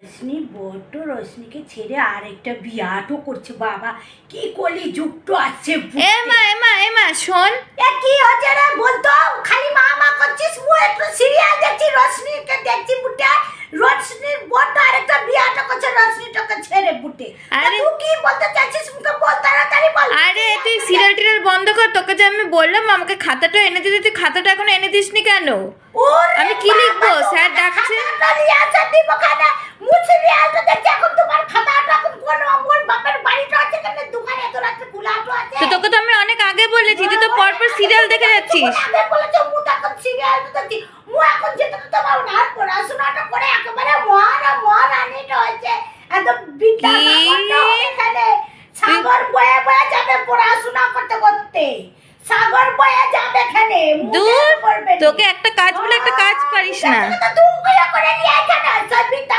রশ্মি বড্ড রশ্মিকে ছেড়ে আরেকটা বিয়াটো করছে। বাবা কি করলি, যুক্ত আছে। এমা শোন, কি হচ্ছে রে বলতো? খালি মা মা করছিস। মু একটু সিরিয়াল দেখছি, রশ্মিকে দেখছি বুটে। রশ্মির বড্ড আরেকটা বিয়াটো করছে রশ্মিটাকে ছেড়ে বুটে। আরে তুই কি বলতে চাইছিস মুখে বল, তাড়াতাড়ি বল। আরে তুই সিরিয়াল টিরিয়াল বন্ধ কর। তোকে যে আমি বললাম আমাকে খাতাটা এনে দিতে, তুই খাতাটা এখনো এনে দিসনি কেন? আমি কি লিখবো? স্যার ডাকছে। খাতাটা নিয়ে আসা দিব কেন? মু সিরিয়ালটা দেখছি এখন। তোমার খাতাটা এখন কোন আমার বাপের বাড়িটা আছে কেন? দোকানে এত রাতে খোলা আছে। তো তোকে তো আমি অনেক আগে বলেছি, তুই তো পরপর সিরিয়াল দেখে যাচ্ছিস। আগে বলেছো মু তখন সিরিয়ালটা দেখছি। মু এখন যেটা তো তোমার আর পড়াশোনাটা করে একেবারে মহারানীটা হয়েছে। এত বিদ্যা এখানে সাগর বয়ে বয়ে যাবে পড়াশোনা করতে করতে। সাগর বয়ে যাবে এখানে। দূর, তোকে একটা কাজ বলে একটা কাজ পারিস না। তুই করে নিয়ে এখানে সব বিদ্যা